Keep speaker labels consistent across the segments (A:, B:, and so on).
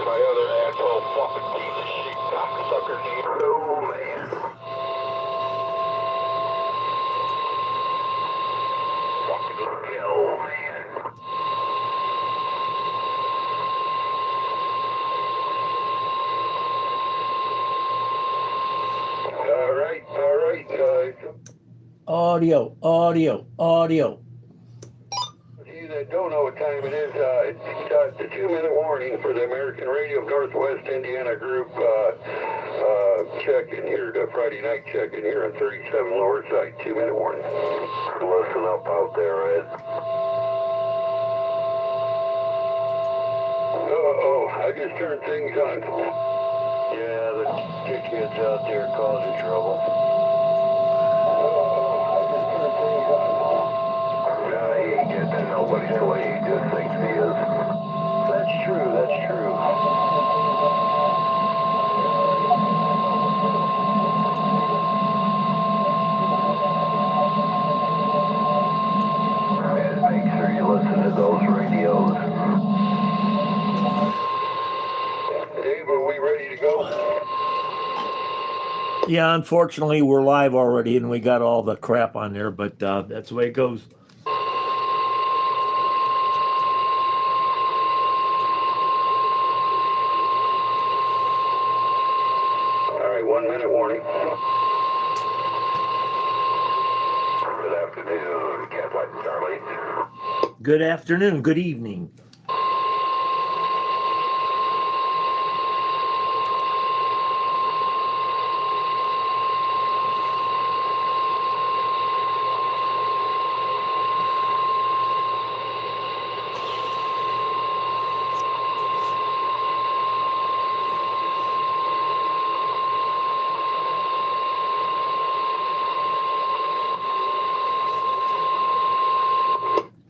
A: my other asshole fucking piece of shit cocksucker. Oh, man. Fucking hell, man. All right, guys.
B: Audio.
A: You that don't know what time it is, it's the 2-minute warning for the American Radio of Northwest Indiana group check-in here, the Friday night check-in here on 37 Lower Side. 2-minute warning. Listen up out there, Ed. Uh-oh, I just turned things on. Yeah, the dickheads out there causing trouble. He ain't getting nobody's way. He just thinks he is. That's true. And make sure you listen to those radios. Dave, are we ready to go?
B: Yeah, unfortunately, we're live already, and we got all the crap on there, but that's the way it goes.
A: All right, 1-minute warning. Good afternoon, Gaslight and Starlight.
B: Good afternoon, good evening.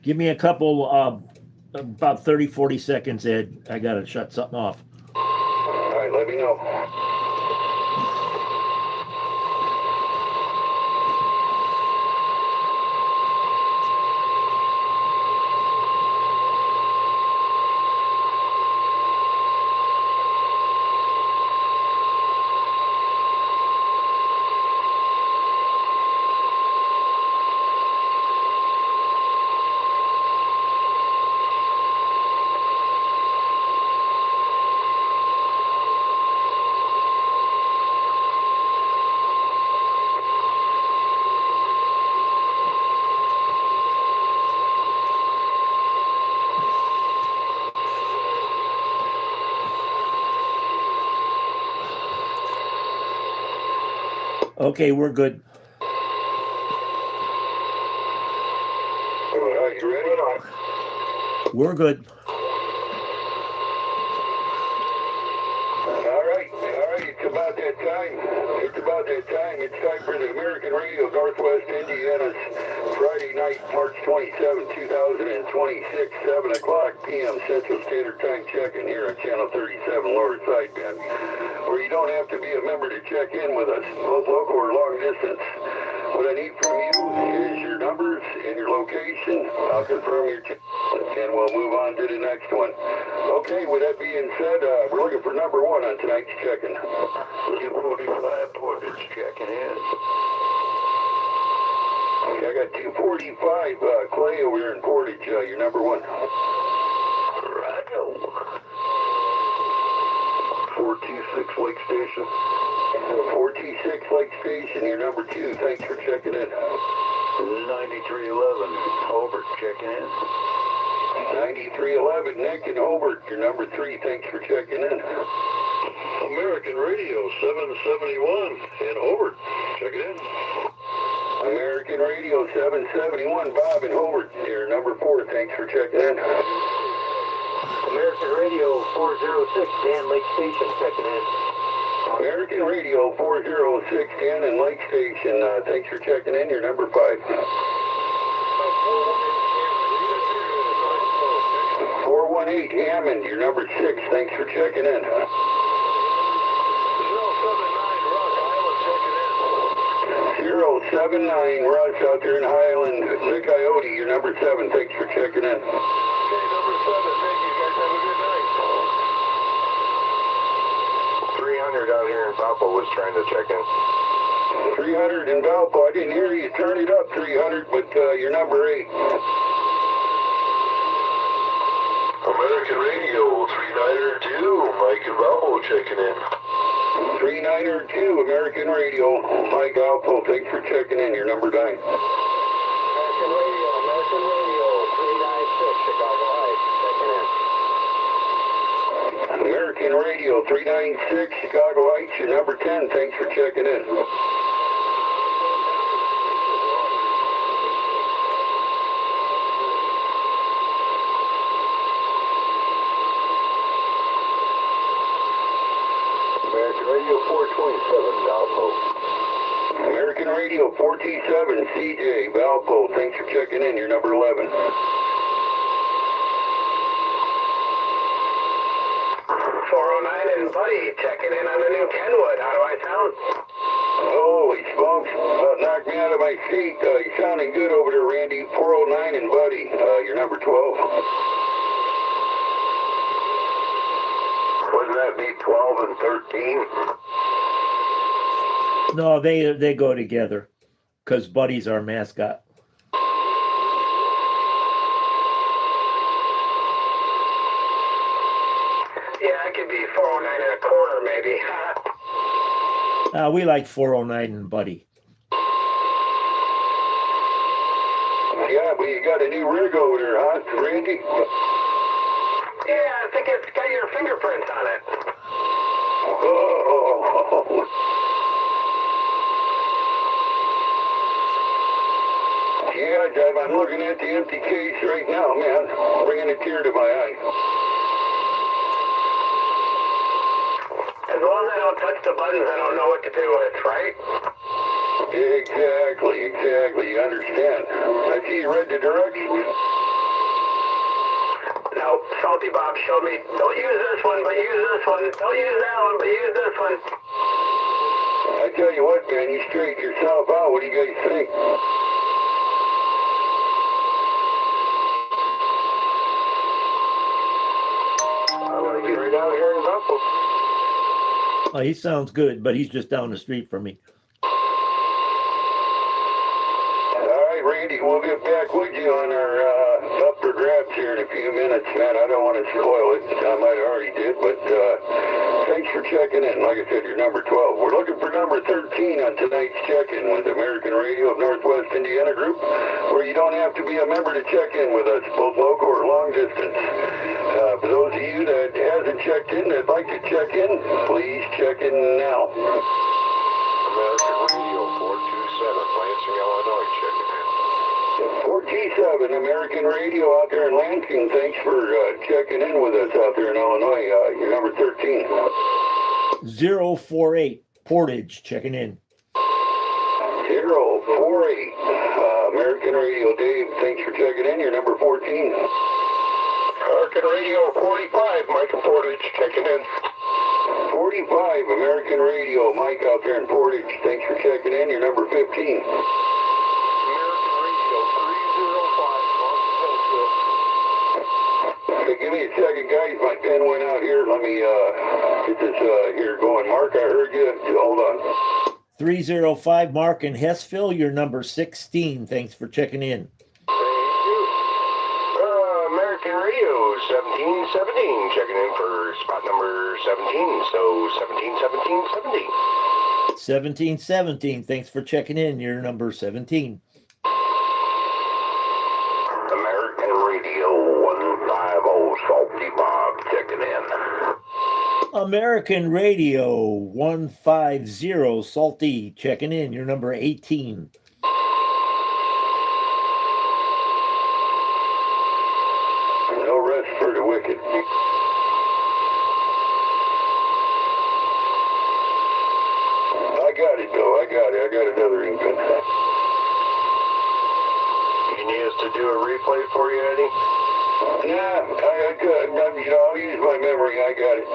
B: Give me a couple, about 30, 40 seconds, Ed. I got to shut something off.
A: All right, let me know.
B: Okay, we're good.
A: All right, you ready?
B: We're good.
A: All right, it's about that time. It's time for the American Radio Northwest Indiana's Friday night, March 27, 2026, 7 o'clock p.m. Central Standard Time check-in here on Channel 37 Lower Sideband, where you don't have to be a member to check in with us, both local or long distance. What I need from you is your numbers and your location. I'll confirm your check, and we'll move on to the next one. Okay, with that being said, we're looking for number 1 on tonight's check-in. 245 Portage checking in. Okay, I got 245 Clay over here in Portage. You're number 1. Righto. 426 Lake Station. 426 Lake Station, you're number 2. Thanks for checking in. 9311 Hobart checking in. 9311 Nick and Hobart, you're number 3. Thanks for checking in. American Radio 771 in Hobart, checking in. American Radio 771 Bob in Hobart, you're number 4. Thanks for checking in.
C: American Radio 406 Dan Lake Station checking in.
A: American Radio 40610 in Lake Station, thanks for checking in. You're number 5. 418 Hammond, you're number 6. Thanks for checking in. 079 Rush out there in Highland. The Coyote, you're number 7. Thanks for checking in. Okay, number 7. Thank you. Guys have a good night.
D: 300 out here in Valpo was trying to check in.
A: 300 in Valpo. I didn't hear you. Turn it up, 300, but you're number 8.
D: American Radio 392, Mike in Valpo checking in.
A: 392, American Radio. Mike Valpo, thanks for checking in. You're number 9.
C: American Radio 396, Chicago Heights, checking in.
A: American Radio 396, Chicago Heights. You're number 10. Thanks for checking in.
C: American Radio 427, Valpo.
A: American Radio 427, CJ Valpo. Thanks for checking in. You're number 11.
C: 409 and Buddy checking in on the new Kenwood. How do I sound?
A: Holy smokes. Knocked me out of my seat. You're sounding good over there, Randy. 409 and Buddy. You're number 12. Wouldn't that be 12 and 13?
B: No, they go together because Buddy's our mascot.
C: Yeah, I could be 409 and a quarter, maybe.
B: We like 409 and Buddy.
A: Yeah, but you got a new rig over there, huh, Randy?
C: Yeah, I think it's got your fingerprints on it.
A: Oh. Yeah, Dave, I'm looking at the empty case right now, man. Bringing a tear to my eye.
C: As long as I don't touch the buttons, I don't know what to do with, right?
A: Exactly. You understand. I see you read the directions.
C: No, Salty Bob showed me, don't use this one, but use this one. Don't use that one, but use this one.
A: I tell you what, man, you straighten yourself out. What do you guys think?
D: I like it right out here in Valpo.
B: Oh, he sounds good, but he's just down the street from me.
A: All right, Randy, we'll get back with you on our up for grabs here in a few minutes, man. I don't want to spoil it. I might have already did, but thanks for checking in. Like I said, you're number 12. We're looking for number 13 on tonight's check-in with American Radio of Northwest Indiana Group, where you don't have to be a member to check in with us, both local or long distance. For those of you that hasn't checked in, that'd like to check in, please check in now.
D: American Radio 427, Lansing, Illinois checking in.
A: 4G7 American Radio out there in Lansing. Thanks for checking in with us out there in Illinois. You're number 13.
B: 048 Portage checking in.
A: 048 American Radio. Dave, thanks for checking in. You're number 14.
D: American Radio 45, Mike in Portage checking in.
A: 45 American Radio. Mike out there in Portage. Thanks for checking in. You're number 15.
D: American Radio 305, Mark Hillsville.
A: Hey, give me a second, guys. My pen went out here. Let me get this here going. Mark, I heard you. Hold on.
B: 305 Mark in Hessville, you're number 16. Thanks for checking in.
D: American Radio 1717 checking in for spot number 17. So 171770.
B: 1717, thanks for checking in. You're number 17.
A: American Radio 150 Salty Bob checking in.
B: American Radio 150 Salty checking in. You're number 18.
A: No rest for the wicked. I got it, though. I got another ink pen.
D: You need us to do a replay for you, Eddie?
A: Nah, I'll use my memory. I got it.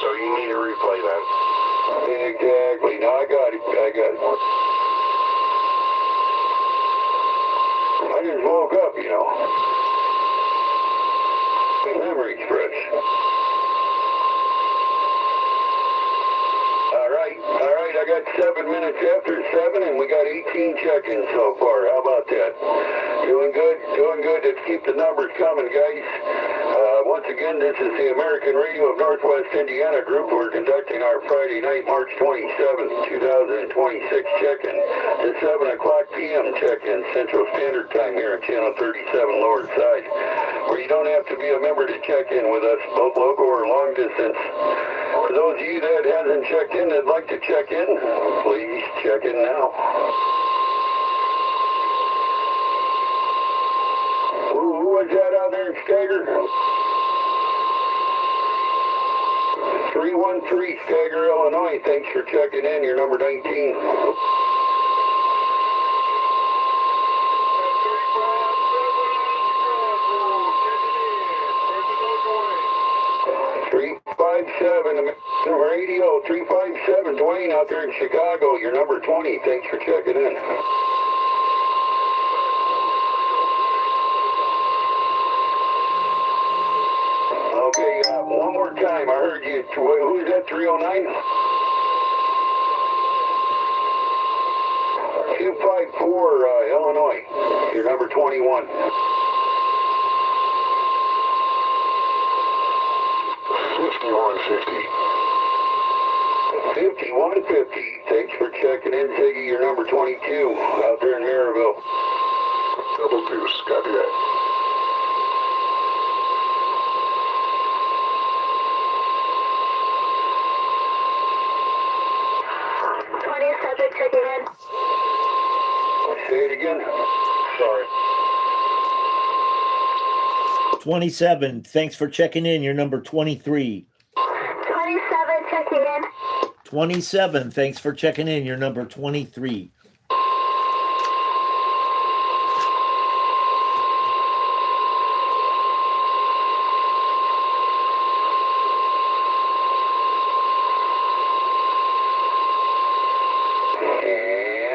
D: So you need a replay then.
A: Exactly. No, I got it. I just woke up, you know. My memory's fresh. got 7 minutes after 7, and we got 18 check-ins so far. How about that? Doing good, doing good. Let's keep the numbers coming, guys. Once again, this is the American Radio of Northwest Indiana group. We're conducting our Friday night, March 27th, 2026 check-in. The 7 o'clock p.m. check-in Central Standard Time here on Channel 37 Lower Side, where you don't have to be a member to check in with us, both local or long distance. For those of you that hasn't checked in that'd like to check in, please check in now. Who was that out there in Stagger? 313 Stagger, Illinois. Thanks for checking in. You're number 19. 357 Radio, 357 Dwayne out there in Chicago. You're number 20. Thanks for checking in. Okay, one more time. I heard you. Who's that? 309? 254 Illinois. You're number 21. 5150. Thanks for checking in, Ziggy. You're number 22 out there in Maryville.
D: Double deuce, copy that.
C: Checking in.
A: Say it again.
D: Sorry.
B: 27. Thanks for checking in. You're number 23.
C: 27 checking in.
B: 27. Thanks for checking in. You're number 23.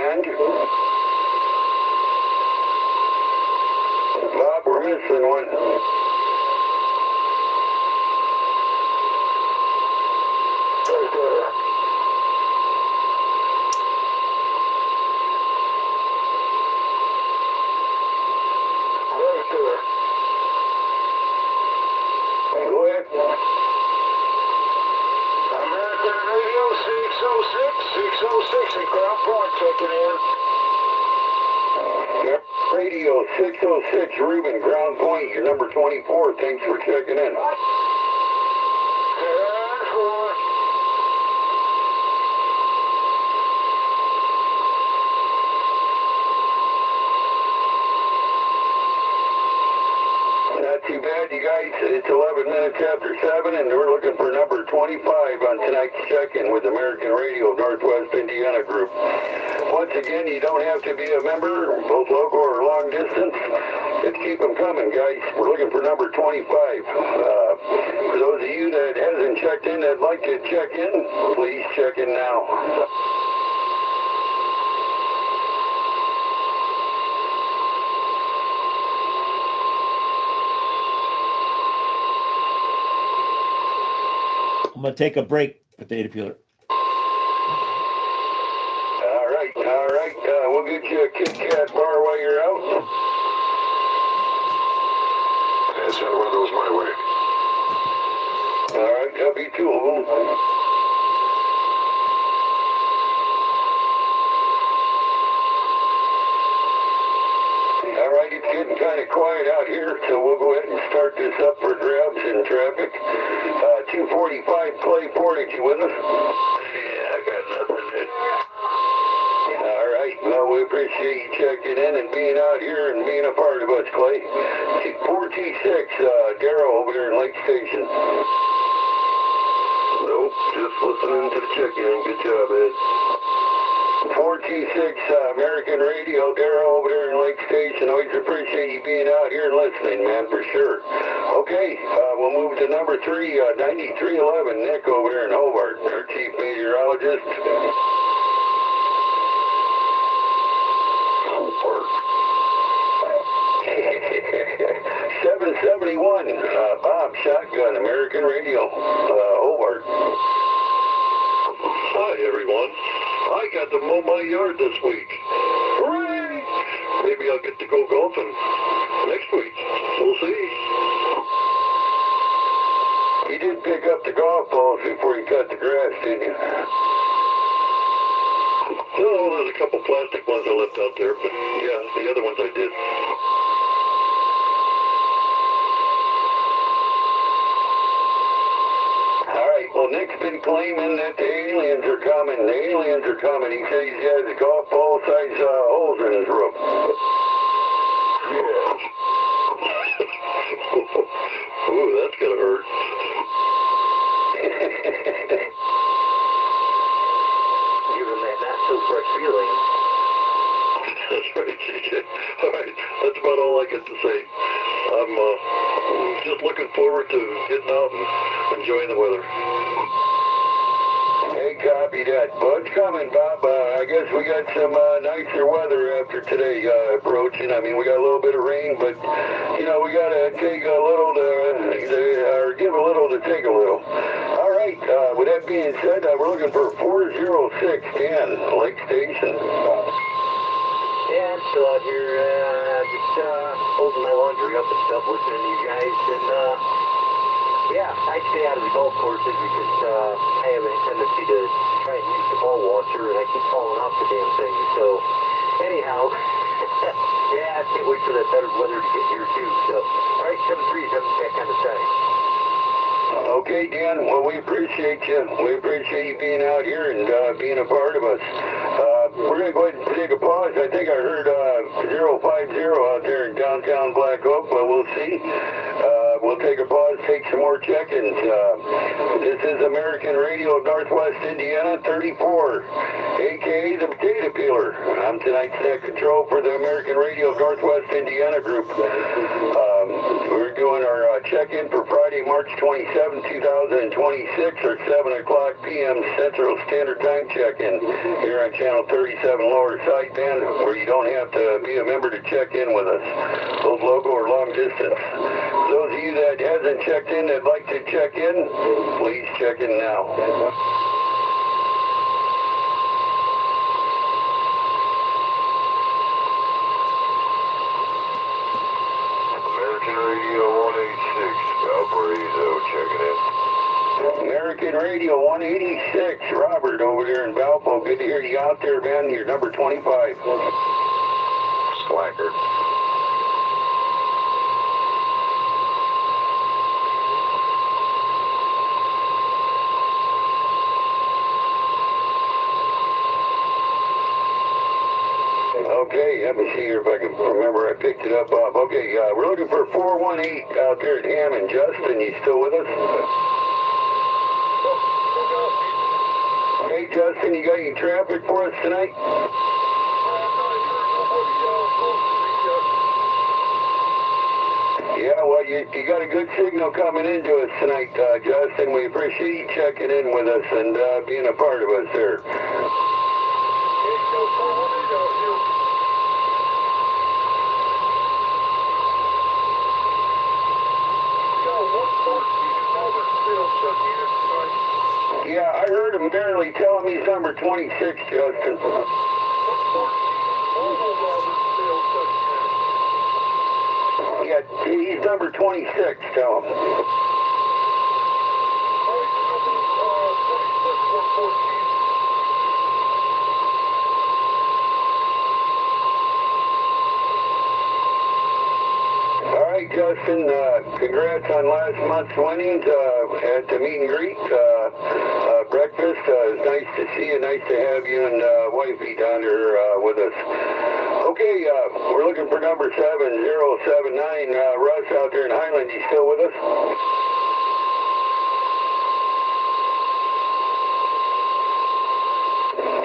A: And Bob, we're missing one. Right there. Right there. Go ahead. American Radio 606 in Crown Point checking in. Radio 606 Reuben, Ground Point, you're number 24. Thanks for checking in. 10-4. Not too bad, you guys. It's 11 minutes after 7, and we're looking for number 25 on tonight's check-in with American Radio Northwest Indiana Group. Once again, you don't have to be a member, both local or long distance. Just keep them coming, guys. We're looking for number 25. For those of you that hasn't checked in, that'd like to check in, please check in now.
B: I'm going to take a break, Potato Peeler.
A: All right. We'll get you a Kit Kat bar while you're out.
D: Send one of those my way.
A: All right, there'll be 2 of them. All right, it's getting kind of quiet out here, so we'll go ahead and start this up for grabs in traffic. 245 Clay Portage, you with us? Yeah, I got nothing. All right, well, we appreciate you checking in and being out here and being a part of us, Clay. 4T6, Darrow over there in Lake Station. Nope, just listening to the check-in. Good job, Ed. 4T6, American Radio, Darrow over there in Lake Station. Always appreciate you being out here and listening, man, for sure. Okay, we'll move to number 3, 9311, Nick over there in Hobart, our chief meteorologist. Hobart. 771, Bob, Shotgun, American Radio, Hobart.
D: Hi, everyone.
A: I got to mow my yard this week. Hooray! Maybe I'll get to go golfing next week. We'll see. You did pick up the golf balls before you cut the grass, didn't you? No, there's a couple plastic ones I left out there, but yeah, the other ones I did. Alright, well, Nick's been claiming that the aliens are coming. The aliens are coming. He says he has golf ball size holes in his roof. Yeah. Ooh, that's gonna hurt.
C: Give him that not so fresh feeling.
A: That's right, CJ. Alright, that's about all I get to say. I'm just looking forward to getting out and enjoying the weather. Hey, copy that. Bud's coming, Bob. I guess we got some nicer weather after today approaching. I mean, we got a little bit of rain, but, you know, we got to take a little or give a little to take a little. All right, with that being said, we're looking for 40610 Lake Station.
C: Yeah, I'm still out here, just holding my laundry up and stuff, listening to you guys, and yeah, I stay out of the golf courses because I have a tendency to try and use the ball washer, and I keep falling off the damn thing. So, anyhow, yeah, I can't wait for that better weather to get here too. So, all right, 7-3, check on the side.
A: Okay, Dan. Well, we appreciate you. We appreciate you being out here and being a part of us. We're going to go ahead and take a pause. I think I heard 050 out there in downtown Black Oak, but we'll see. We'll take a pause, take some more check-ins. This is American Radio of Northwest Indiana, 34, a.k.a. the Potato Peeler. I'm tonight's net control for the American Radio of Northwest Indiana group. We're doing our check-in for Friday, March 27, 2026, or 7 o'clock p.m. Central Standard Time check-in here on Channel 37 Lower Sideband, where you don't have to be a member to check in with us, both local or long distance. Those of you that hasn't checked in that'd like to check in, please check in now. American Radio 186, Valparaiso, checking in. American Radio 186, Robert over there in Valpo. Good to hear you out there, man. You're number 25. Slacker. Okay, let me see here if I can remember I picked it up off. Okay, we're looking for 418 out there at Hammond. Justin, you still with us? Hey, Justin, you got any traffic for us tonight? Yeah, well, you got a good signal coming into us tonight, Justin. We appreciate you checking in with us and being a part of us there. Yeah, I heard him barely telling me he's number 26, Justin. Yeah, he's number 26, tell him. All right, Justin, congrats on last month's winnings at the meet and greet. Breakfast. It's nice to see you. Nice to have you and wifey down there with us. Okay, we're looking for number 7079. Russ out there in Highland. You still with us?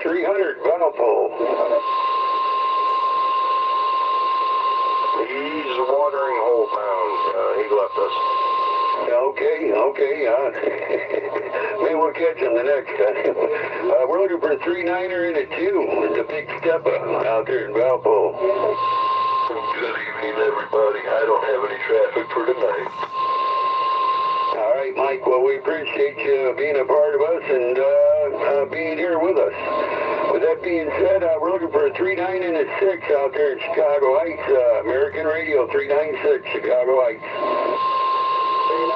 A: $300 Valpo.
D: He's watering whole pound. He left us.
A: Okay. Maybe we'll catch him the next time. We're looking for a 3-9er and a 2. It's a big step out there in Valpo. Good evening, everybody. I don't have any traffic for tonight. All right, Mike. Well, we appreciate you being a part of us and being here with us. With that being said, we're looking for a 39 and a 6 out there in Chicago Heights. American Radio 396, Chicago Heights.
C: 396,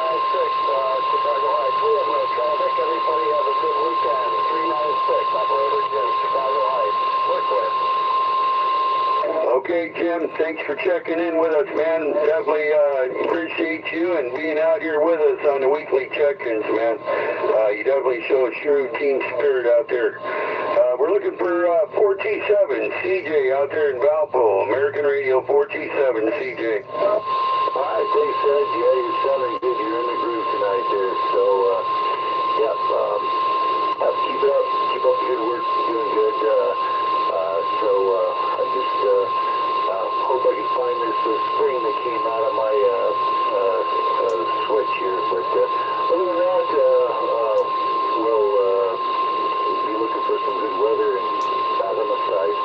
C: Chicago Heights. We have no traffic. Everybody have a good weekend. 396, Operator Jim, Chicago Heights. Quick.
A: Okay, Jim, thanks for checking in with us, man. Definitely appreciate you and being out here with us on the weekly check-ins, man. You definitely show a true team spirit out there. We're looking for 4T7, CJ out there in Valpo. American Radio 4T7, CJ.
C: All right, thanks, Ed. Yeah, you're sounding good. You're in the groove tonight there. So, yep, keep it up. Keep up the good work. You're doing good. I just hope I can find this spring that came out of my switch here. But other than that, we'll be looking for some good weather and out on the side.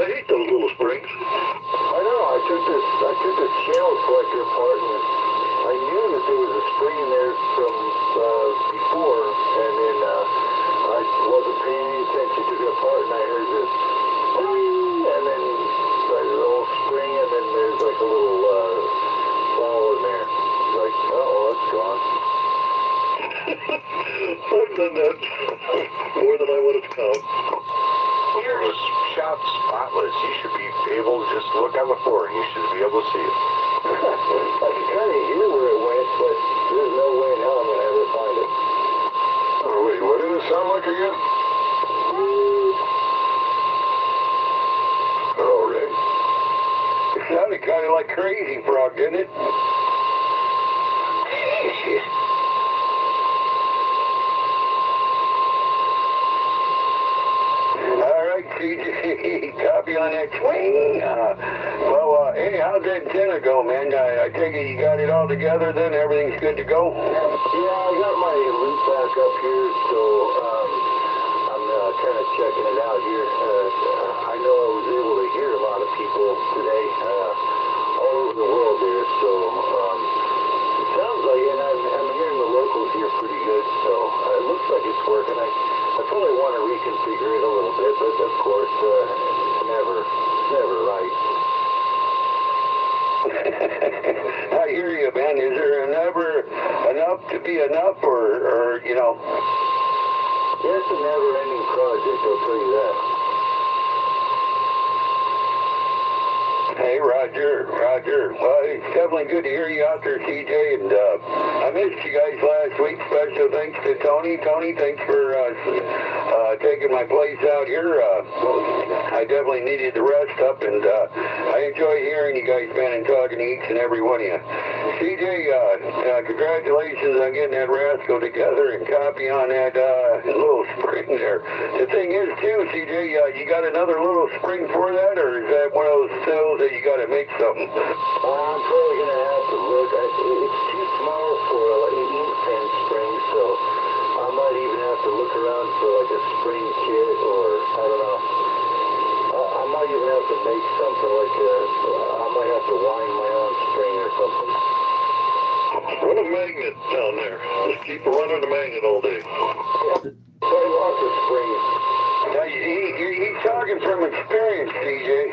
A: I hate those little springs.
C: I know. I took this channel collector apart, and I knew that there was a spring in there from before, and then I wasn't paying any attention. Took it apart, and I heard this spring, and then like a little spring, and then there's like a little ball in there. Like, it's gone.
A: I've done that more than I would have count.
D: Here was shot spotless. You should be able to just look on the floor and you should be able to see it.
C: I can kind of hear where it went, but there's no way in hell I'm gonna ever find it.
D: Oh, wait, what did it sound like again? Oh, Ray.
A: It sounded kind of like Crazy Frog, didn't it? All right, CJ, copy on that swing. Hey, how'd that antenna go, man? I take it you got it all together then? Everything's good to go?
C: Yeah, I got my loop back up here, so I'm kind of checking it out here. I know I was able to hear a lot of people today all over the world there, so it sounds like, and I'm hearing the locals here pretty good, so it looks like it's working. I probably want to reconfigure it a little bit, but of course, it's never right.
A: I hear you, man. Is there never enough to be enough, or you know?
C: It's a never-ending project, I'll tell you that.
A: Hey, Roger. Well, it's definitely good to hear you out there, CJ, and I missed you guys last week. Special thanks to Tony. Tony, thanks for taking my place out here. I definitely needed the rest up, and I enjoy hearing you guys, man, and talking to each and every one of you. CJ, congratulations on getting that rascal together and copy on that little spring there. The thing is, too, CJ, you got another little spring for that, or is that one of those cells that you got to make something?
C: I'm probably going to have to look. It's too small for an ink pen spring, so I might even have to look around for like a spring kit, or I don't know. I might even have to make something like I might have to wind my own string or something.
A: Run a magnet down there. Just keep running the magnet all day.
C: Yeah, quite lots of springs.
A: Now, he's talking from experience, CJ.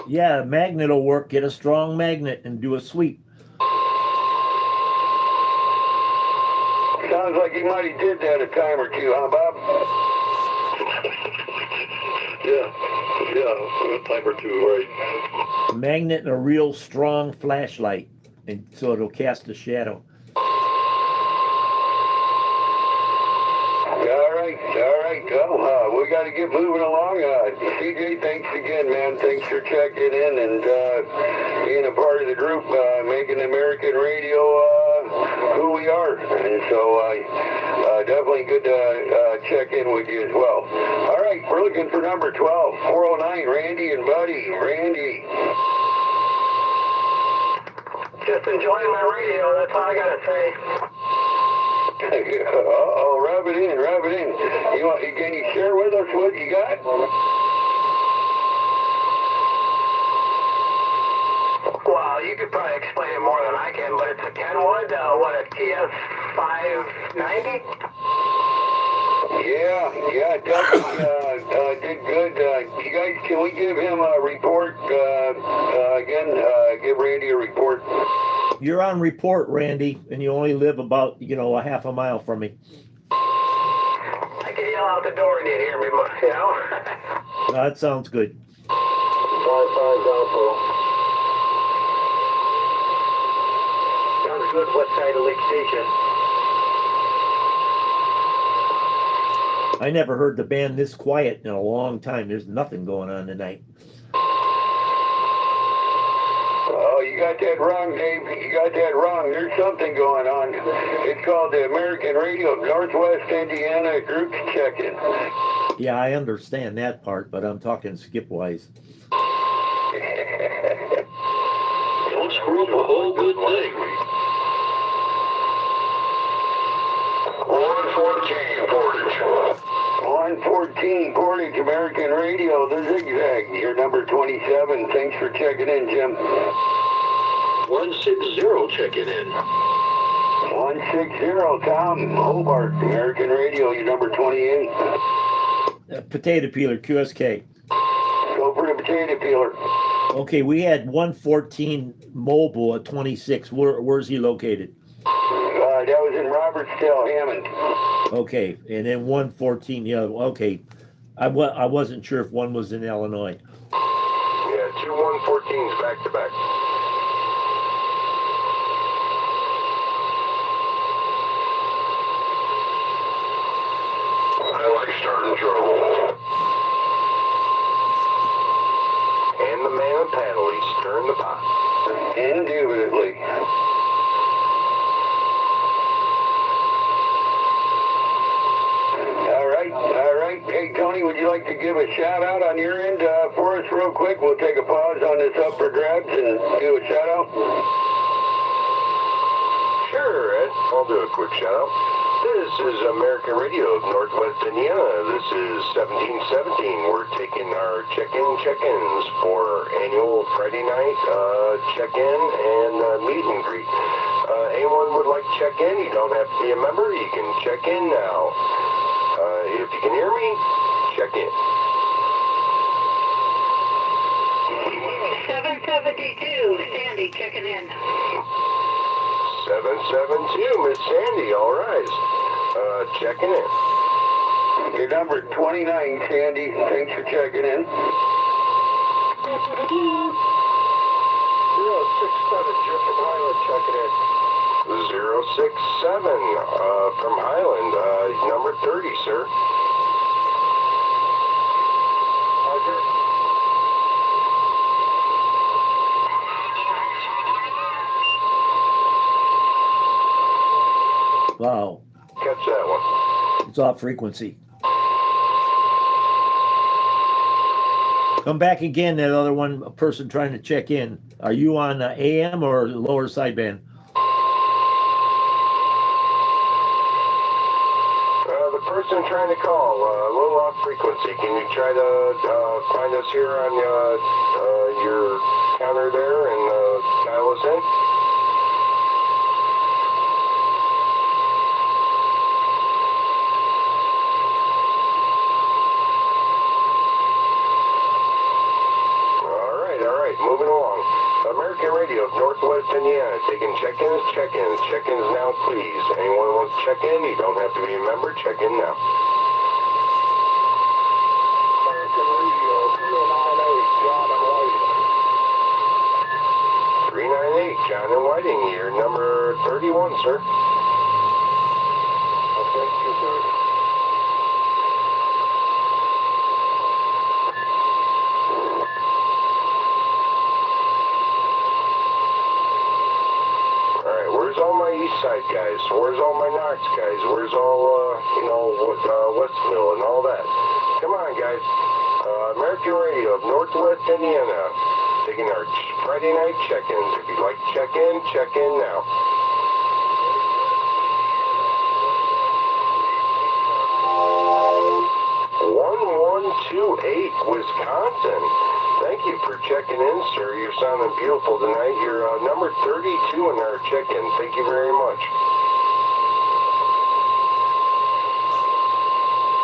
B: Yeah, magnet will work. Get a strong magnet and do a sweep.
A: Sounds like he might have did that a time or two, huh, Bob? Yeah, a time or two, right.
B: A magnet and a real strong flashlight, and so it'll cast a shadow.
A: All right. Well, we got to get moving along. CJ, thanks again, man. Thanks for checking in and being a part of the group, making American Radio who we are. And so definitely good to check in with you as well. All right, we're looking for number 12, 409, Randy and Buddy. Randy.
C: Just enjoying my radio, that's all I got to say.
A: Rub it in. Can you share with us what you got?
C: Well, you could probably explain it more than I can, but it's a Kenwood, a TS590?
A: Yeah, Dougie did good. You guys, can we give him a report again? Give Randy a report.
B: You're on report, Randy, and you only live about, a half a mile from me.
C: I can yell out the door and you hear me, you know?
B: That sounds good.
C: 5-5 doubtful. Sounds good, west side of Lake Station.
B: I never heard the band this quiet in a long time. There's nothing going on tonight.
A: Oh, you got that wrong, Dave. You got that wrong. There's something going on. It's called the American Radio Northwest Indiana Groups Check-In.
B: Yeah, I understand that part, but I'm talking skip-wise.
C: Don't screw up a whole good thing.
A: 114 Portage. 114 Portage American Radio, the Zigzag. You're number 27. Thanks for checking in, Jim.
C: 160 checking in.
A: 160 Tom Hobart American Radio. You're number 28.
B: Potato peeler, QSK.
A: Go for the potato peeler.
B: Okay, we had 114 mobile at 26. Where's he located?
A: That was in Robertsdale, Hammond.
B: Okay, and then 114 the other one. Okay, I wasn't sure if one was in Illinois.
D: Yeah, two 114s back to back.
A: I like starting trouble.
D: And the man and paddle, he's stirring the pot.
A: Indubitably. All right. Hey, Tony, would you like to give a shout out on your end for us real quick? We'll take a pause on this up for grabs and do a shout out.
D: Sure, Ed. I'll do a quick shout out. This is American Radio of Northwest Indiana. This is 1717. We're taking our check-ins for annual Friday night check-in and meet and greet. Anyone would like to check in, you don't have to be a member. You can check in now. If you can hear me, check in.
E: 772, Sandy checking in.
D: 772, Miss Sandy, all right. Checking in.
A: You're number 29, Sandy. Thanks for checking in.
D: 067, Jeff from Highland, checking in. 067 from Highland, number 30, sir. Roger.
B: Wow,
D: Catch that one.
B: it's off frequency. Come back again, that other one, a person trying to check in. Are you on AM or lower sideband?
D: The person trying to call, a little off frequency. Can you try to find us here on your counter there and dial us in? All right, moving along. American Radio of Northwest Indiana, taking check-ins. Check-ins now, please. Anyone who wants to check in, you don't have to be a member. Check in now. American Radio, 398, John and Whiting. 398, John and Whiting. You're number 31, sir. Okay, you, sir. Where's all my east side guys? Where's all my Knox guys? Where's all, Westville and all that? Come on, guys. American Radio of Northwest Indiana, taking our Friday night check-ins. If you'd like to check in now. Wisconsin. Thank you for checking in, sir. You're sounding beautiful tonight. You're number 32 in our check-in. Thank you very much.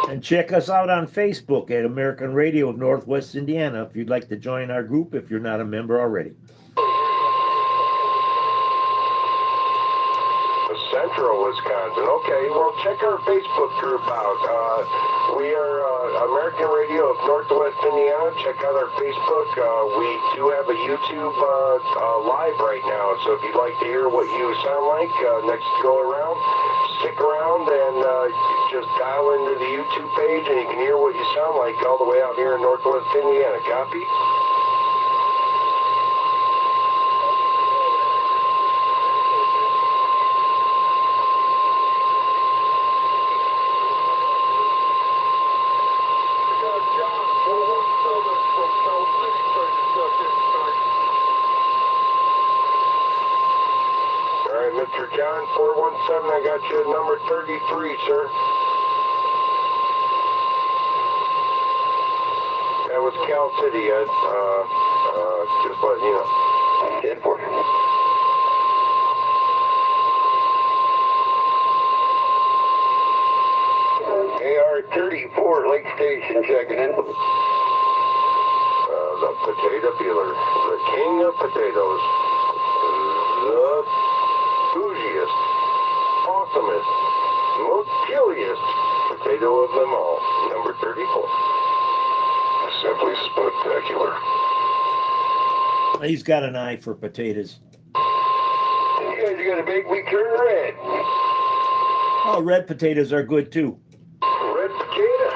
B: And check us out on Facebook at American Radio of Northwest Indiana if you'd like to join our group if you're not a member already.
D: Central Wisconsin. Okay, well, check our Facebook group out. We are American Radio of Northwest Indiana. Check out our Facebook. We do have a YouTube live right now, so if you'd like to hear what you sound like next go around, stick around and just dial into the YouTube page and you can hear what you sound like all the way out here in Northwest Indiana. Copy? Mr. John, 417, I got you at number 33, sir. That was Cal City, just letting you know.
A: 10-4. AR-34, Lake Station, checking in.
D: The potato peeler, the king of potatoes, the bougiest, awesomest, most chilliest potato of them all, number 34. Simply spectacular.
B: He's got an eye for potatoes.
A: You guys are gonna make me turn red.
B: Oh, red potatoes are good too.
D: Red potato.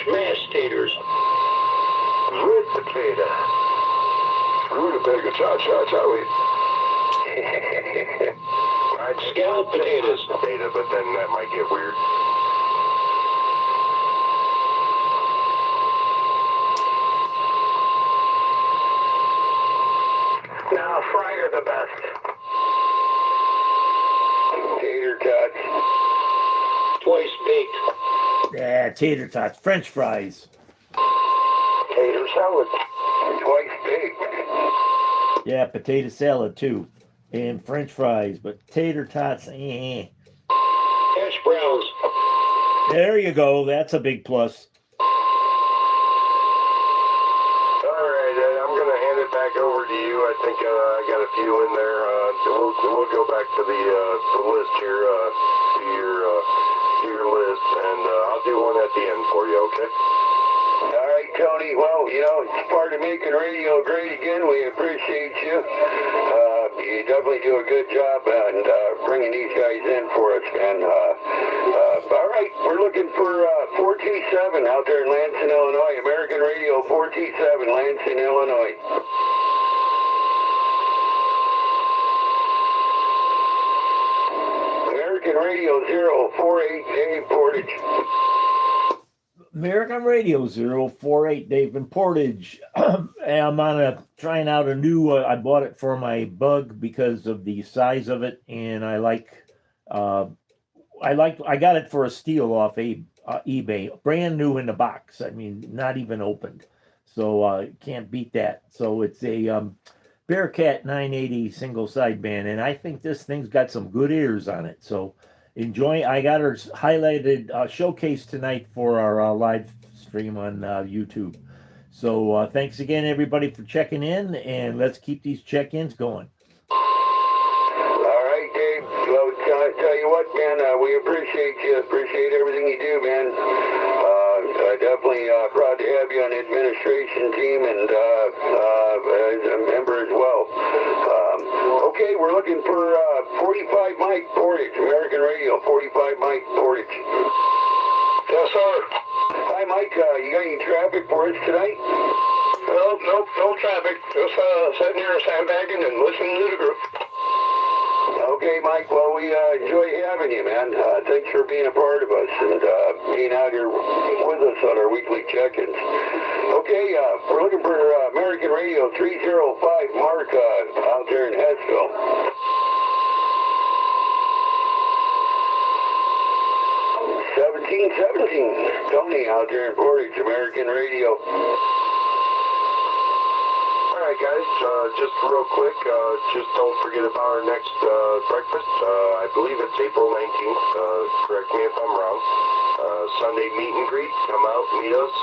C: Smash taters.
D: Red potato. Rutabaga cha-cha-cha, wait. I'd
C: Scalloped potatoes.
D: potato, but then that might get weird.
C: Now, fry are the best.
A: Tater tots.
C: Twice baked.
B: Yeah, tater tots, French fries.
C: Tater salad.
A: Twice baked.
B: Yeah, potato salad too. And French fries, but tater tots, eh.
C: Hash browns.
B: There you go. That's a big plus.
D: All right, I'm going to hand it back over to you. I think I got a few in there. We'll go back to the list here, to your list, and I'll do one at the end for you, okay?
A: All right, Tony. Well, you know, it's part of making radio great again. We appreciate you. You definitely do a good job and bringing these guys in for us. And all right, we're looking for 427 out there in Lansing, Illinois. American Radio 427, Lansing, Illinois. American Radio 048, Dave Portage.
B: American Radio 048, Dave in Portage. I'm on trying out a new, I bought it for my Bug because of the size of it, and I got it for a steal off eBay, brand new in the box. I mean, not even opened, so can't beat that. So it's a Bearcat 980 single sideband, and I think this thing's got some good ears on it. So enjoy. I got her highlighted showcase tonight for our live stream on YouTube. So thanks again, everybody, for checking in, and let's keep these check-ins going.
A: All right, Dave. Well, tell you what, man, we appreciate you. Appreciate everything you do, man. Definitely proud to have you on the administration team and as a member as well. Okay, we're looking for 45 Mike Portage, American Radio, 45 Mike Portage.
D: Yes, sir.
A: Hi, Mike. You got any traffic for us tonight?
D: Nope, no traffic. Just sitting here sandbagging and listening to the group.
A: Okay, Mike. Well, we enjoy having you, man. Thanks for being a part of us and being out here with us on our weekly check-ins. Okay, we're looking for American Radio 305 Mark out there in Hessville. Tony out there in Portage, American Radio.
D: All right, right, guys, just real quick, just don't forget about our next breakfast. I believe it's April 19th. Correct me if I'm wrong. Sunday meet and greet. Come out, meet us.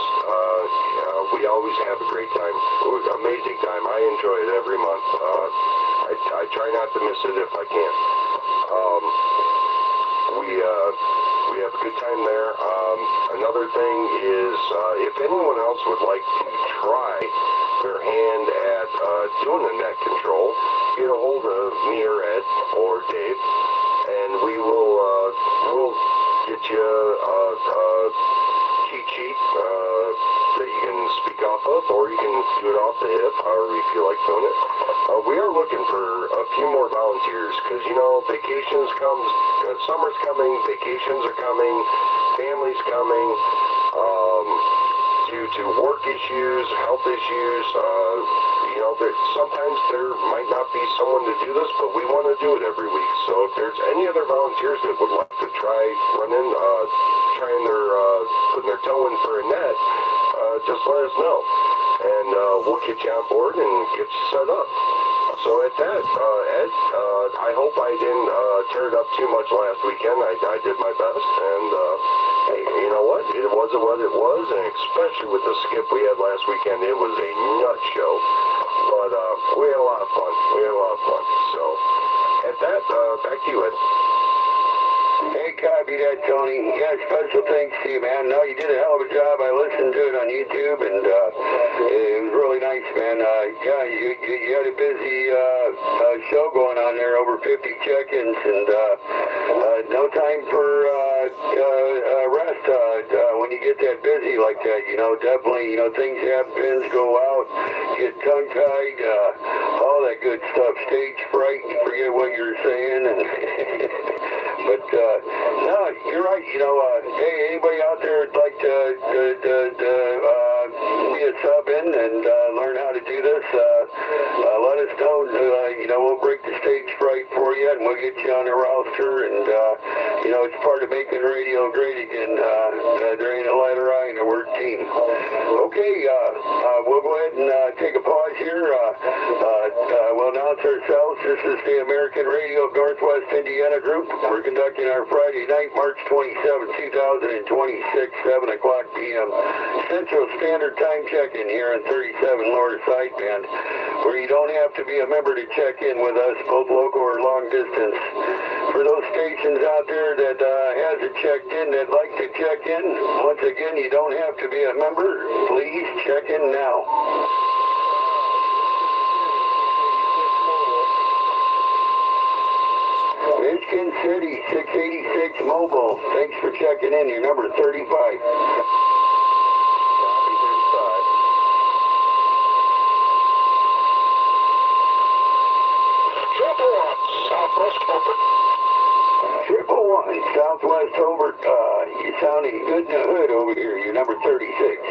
D: We always have a great time. Amazing time. I enjoy it every month. I try not to miss it if I can. We have a good time there. Another thing is, if anyone else would like to try their hand at doing the net control, get a hold of me or Ed or Dave, and we'll get you a cheat sheet that you can speak off of, or you can do it off the hip, however you feel like doing it. We are looking for a few more volunteers because, you know, vacations comes, summer's coming, vacations are coming, families coming, due to work issues, health issues, you know, sometimes there might not be someone to do this, but we want to do it every week. So if there's any other volunteers that would like to try running, trying their, putting their toe in for a net, just let us know. And we'll get you on board and get you set up. So at that, Ed, I hope I didn't tear it up too much last weekend. I did my best, and hey, you know what? It was what it was, and especially with the skip we had last weekend, it was a nut show. But we had a lot of fun. So at that, back to you, Ed.
A: Hey, copy that, Tony. Yeah, special thanks to you, man. No, you did a hell of a job. I listened to it on YouTube, and it was really nice, man. Yeah, you had a busy show going on there, over 50 check-ins, and no time for rest when you get that busy like that. You know, definitely, you know, things happen, pins go out, get tongue-tied, all that good stuff. Stage fright, you forget what you're saying, and but no, you're right. You know, hey, anybody out there would like to be a sub in and learn how to do this, let us know. You know, we'll break the stage fright for you, and we'll get you on the roster. And you know, it's part of making radio great again. There ain't a letter I in the word team. Okay, we'll go ahead and take a pause here. We'll announce ourselves. This is the American Radio of Northwest Indiana Group. We're conducting our Friday night, March 27, 2026, 7 o'clock p.m. Central Standard Time check-in here on 37 Lower Sideband, where you don't have to be a member to check in with us, both local or long distance. For those stations out there that hasn't checked in, that like to check in, once again, you don't have to be a member. Please check in now. Michigan City, 686 Mobile. Thanks for checking in. Your number 35. Triple one, Southwest over. You're sounding good in the hood over here. You're number 36.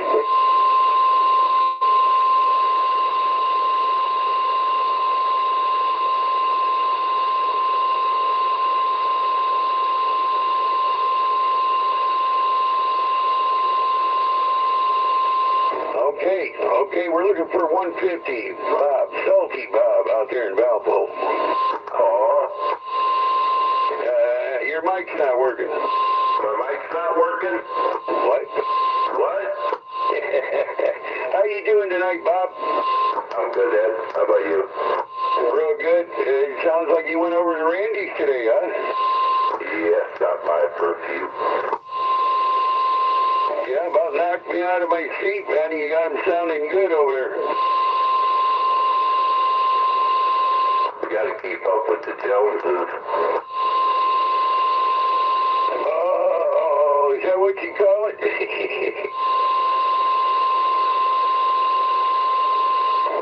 A: Okay, we're looking for 150. Bob, Salty Bob out there in Valpo. Your mic's not working.
D: My mic's not working?
A: What? How you doing tonight, Bob?
D: I'm good, Ed. How about you?
A: Real good. It sounds like you went over to Randy's today, huh?
D: Yeah, stopped by for a few.
A: Yeah, about knocked me out of my seat, man. You got him sounding good over there.
D: We gotta keep up with the Joneses.
A: Oh, is that what you call it?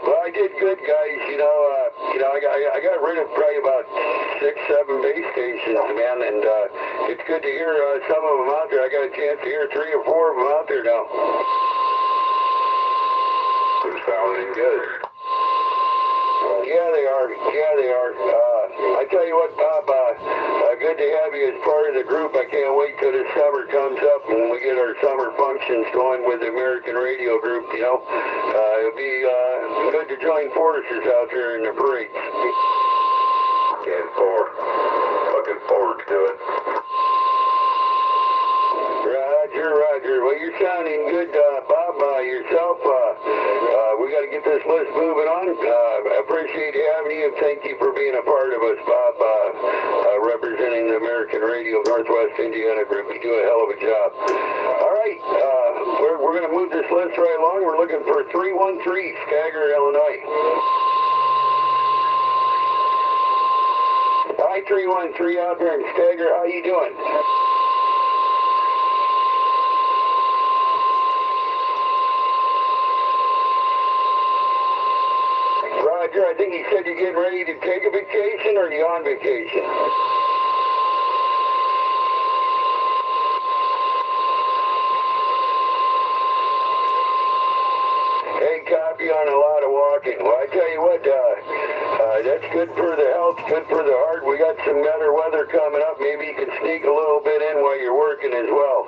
A: Well, I did good, guys. You know, I got rid of probably about 6, 7 base stations, man, and it's good to hear some of them out there. I got a chance to hear 3 or 4 of them out there now.
D: They're sounding good.
A: Yeah, they are. I tell you what, Bob, good to have you as part of the group. I can't wait till the summer comes up and we get our summer functions going with the American Radio Group, you know. It'll be good to to join forces out there in the parades.
D: 10-4. Looking forward to it.
A: Roger. Well, you're sounding good, Bob. Yourself. We got to get this list moving on. I appreciate having you, and thank you for being a part of us, Bob. Representing the American Radio Northwest Indiana group. You do a hell of a job. All right, we're going to move this list right along. We're looking for 313 Skagger, Illinois. Hi, 313 out there in Skagger. How you doing? Roger, I think he said you're getting ready to take a vacation, or are you on vacation? Hey, copy on a lot of walking. Well, I tell you what, that's good for the health, good for the heart. We got some better weather coming up. Maybe you can sneak a little bit in while you're working as well.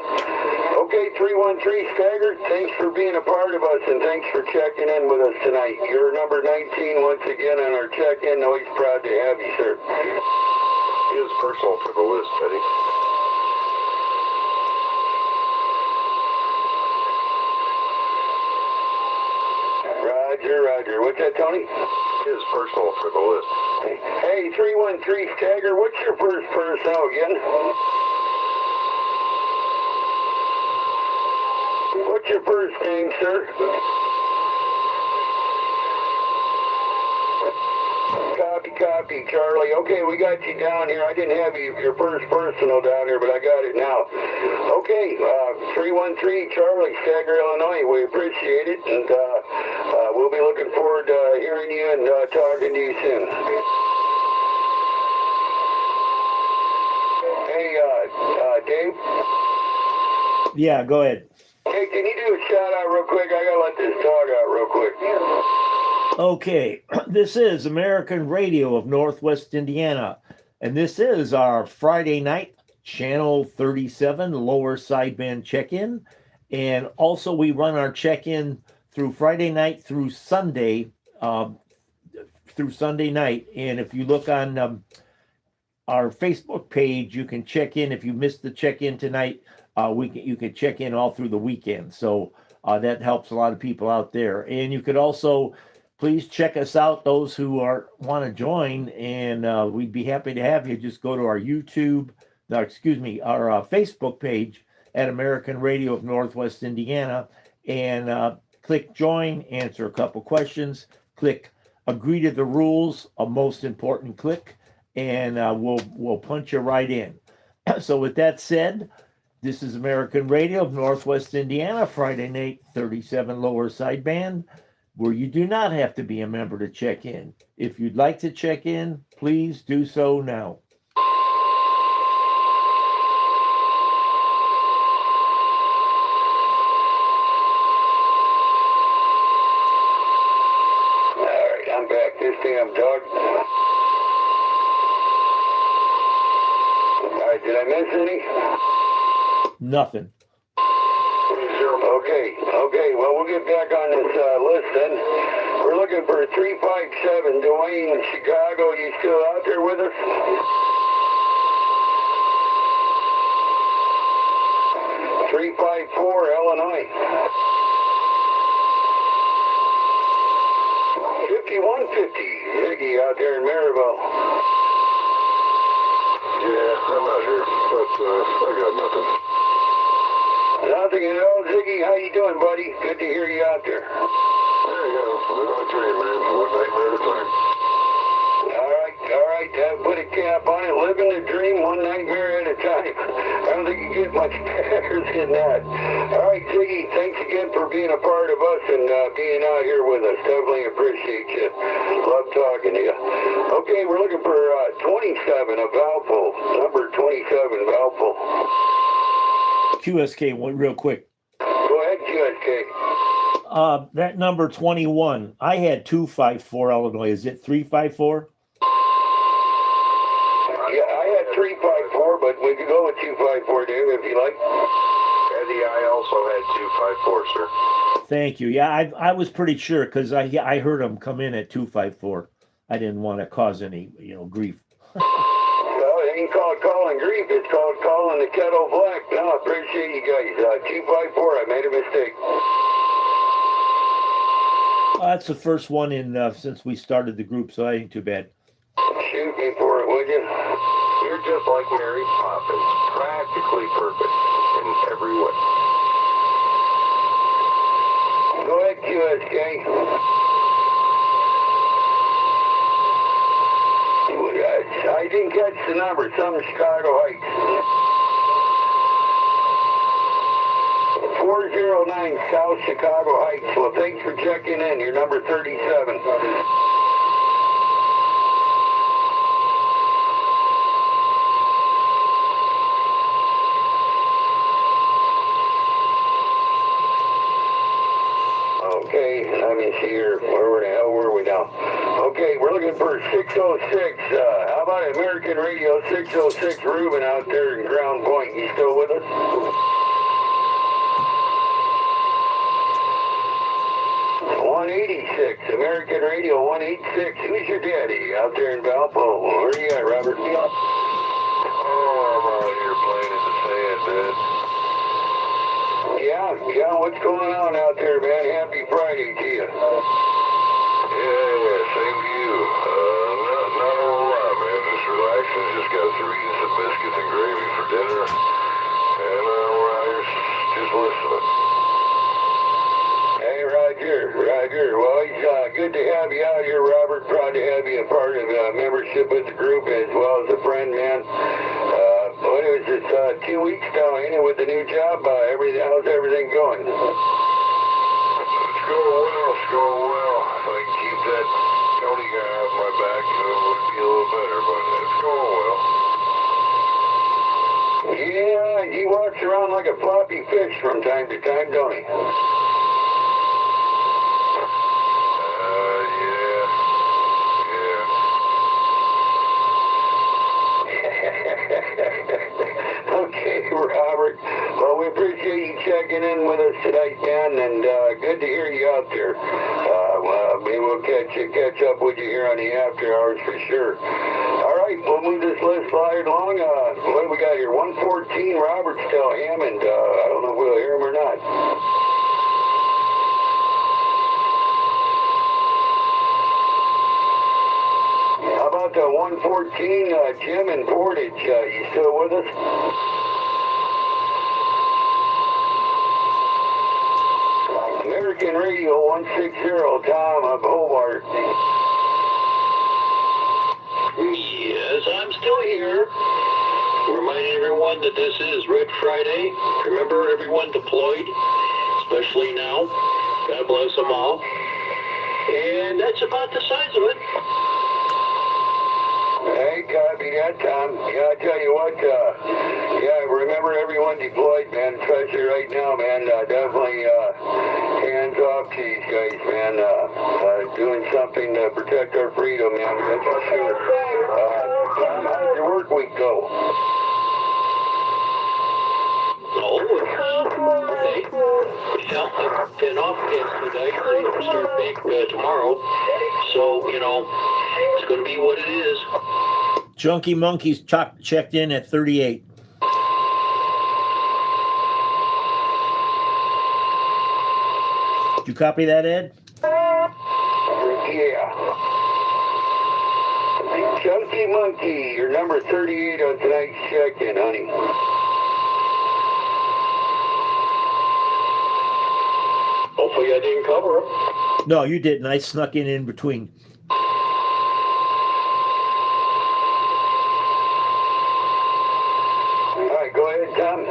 A: Okay, 313 Skagger, thanks for being a part of us, and thanks for checking in with us tonight. You're number 19 once again on our check-in. Always proud to have you, sir.
D: He is personal for the list, Eddie.
A: Roger. What's that, Tony?
D: He is personal for the list.
A: Hey, 313 Skagger, what's your first personnel again? What's your first name, sir? Copy, Charlie. Okay, we got you down here. I didn't have your first personal down here, but I got it now. Okay, 313 Charlie, Skagger, Illinois. We appreciate it, and we'll be looking forward to hearing you and talking to you soon. Hey, Dave?
B: Yeah, go ahead.
A: Hey, can you do a shout out real quick? I gotta let this dog out real quick.
B: Okay, this is American Radio of Northwest Indiana, and this is our Friday night Channel 37 lower sideband check-in, and also we run our check-in through Friday night through Sunday night, and if you look on our Facebook page, you can check in. If you missed the check-in tonight, you can check in all through the weekend, so that helps a lot of people out there. And you could also please check us out, those who want to join, and we'd be happy to have you. Just go to our our Facebook page at American Radio of Northwest Indiana, and click join, answer a couple questions, click agree to the rules, a most important click, and we'll punch you right in. So with that said, this is American Radio of Northwest Indiana, Friday night 37 lower sideband, where you do not have to be a member to check in. If you'd like to check in, please do so now.
A: All right, I'm back. This damn dog. All right, did I miss any?
B: Nothing.
A: Okay, well, we'll get back on this list then. We're looking for 357 Dwayne, Chicago. You still out there with us? 354 Illinois. 5150 Ziggy out there in Maryville.
D: Yeah, I'm out here, but I got nothing.
A: Nothing at all, Ziggy. How you doing, buddy? Good to hear you out there.
D: There you go. Living a dream, man. One nightmare at a time.
A: All right. Put a cap on it. Living the dream, one nightmare at a time. I don't think you get much better than that. All right, Ziggy. Thanks again for being a part of us and being out here with us. Definitely appreciate you. Love talking to you. Okay, we're looking for 27 of Valpo. Number 27 Valpo.
B: QSK, real quick.
A: Go ahead, QSK.
B: That number 21, I had 254 Illinois. Is it 354?
A: Yeah, I had 354, but we could go with 254, Dave, if you like.
D: Eddie, I also had 254, sir.
B: thank you. Yeah, I was pretty sure because I heard him come in at 254. I didn't want to cause any grief.
A: Well, it ain't called calling grief. It's called calling the kettle black. No, I appreciate you guys. 254, I made a mistake.
B: That's the first one in since we started the group, so that ain't too bad.
A: Shoot me for it, would you?
D: You're just like Mary Poppins, practically perfect in every way.
A: Go ahead, QSK. I didn't catch the number. Some Chicago Heights. 409 South Chicago Heights. Well, thanks for checking in. You're number 37. Okay, let me see here. Where the hell were we now? Okay, we're looking for 606. How about American Radio 606 Ruben out there in Ground Point? You still with us? American Radio 186. Who's your daddy out there in Valpo? Where are you at, Robert?
D: Oh, I'm out here playing in the sand, man.
A: Yeah, what's going on out there, man? Happy Friday to you.
D: Yeah, same to you. Not a whole lot, man. Just relaxing. Just got through eating some biscuits and gravy for dinner. And we're out here just listening.
A: Hey, Roger. Well, it's good to have you out here, Robert. Proud to have you a part of membership with the group as well as a friend, man. What is this, 2 weeks now, ain't it, with the new job? How's everything going?
D: It's going well. If I can keep that Tony guy off my back, it would be a little better, but it's going well.
A: Yeah, he walks around like a floppy fish from time to time, don't he? Okay, Robert. Well, we appreciate you checking in with us tonight, man, and good to hear you out there. Maybe we'll catch up with you here on the after hours for sure. All right, we'll move this list slide along. What do we got here? 114, Robert still Hammond. I don't know if we'll hear him or not. How about the 114, Jim and Portage? You still with us? American Radio 160, Tom of Hobart.
C: Yes, I'm still here. Reminding everyone that this is Red Friday. Remember, everyone deployed, especially now. God bless them all. And that's about the size of it.
A: Hey, copy that, Tom. Yeah, I tell you what, remember everyone deployed, man, especially right now, man. Definitely hands off to these guys, man. Doing something to protect our freedom, man. That's for sure. Tom, how'd your work week go?
C: Yeah, I've been off yesterday. I start back tomorrow. So, it's going to be what it is.
B: Junkie Monkeys checked in at 38. Did you copy that, Ed?
A: Yeah. Junkie Monkey, you're number 38 on tonight's check-in, honey.
C: Hopefully I didn't cover them.
B: No, you didn't. I snuck in between.
A: All right, go ahead, Tom.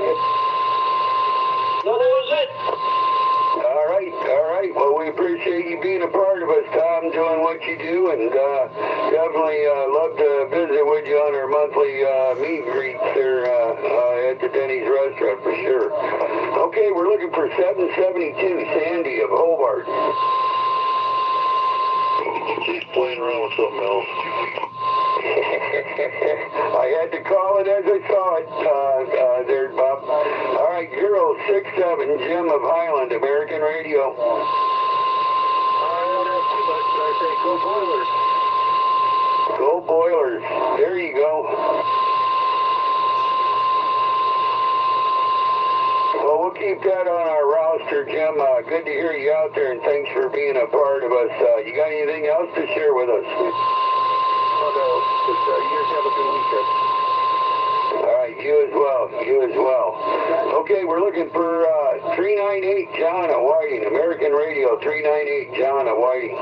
C: No, that was it.
A: All right. Well, we appreciate you being a part of us, Tom, doing what you do, and definitely love to visit with you on our monthly meet and greets there at the Denny's restaurant for sure. Okay, we're looking for 772 Sandy of Hobart.
D: playing around with something else.
A: I had to call it as I saw it, there, Bob. All right, 067, Jim of Highland, American Radio.
C: Not too much, but I say go Boilers.
A: Go Boilers. There you go. Well, we'll keep that on our roster, Jim. Good to hear you out there, and thanks for being a part of us. You got anything else to share with us?
C: Oh, no, just you guys have a good weekend.
A: All right, you as well. You as well. Okay, we're looking for 398 John at Whiting, American Radio, 398 John at Whiting.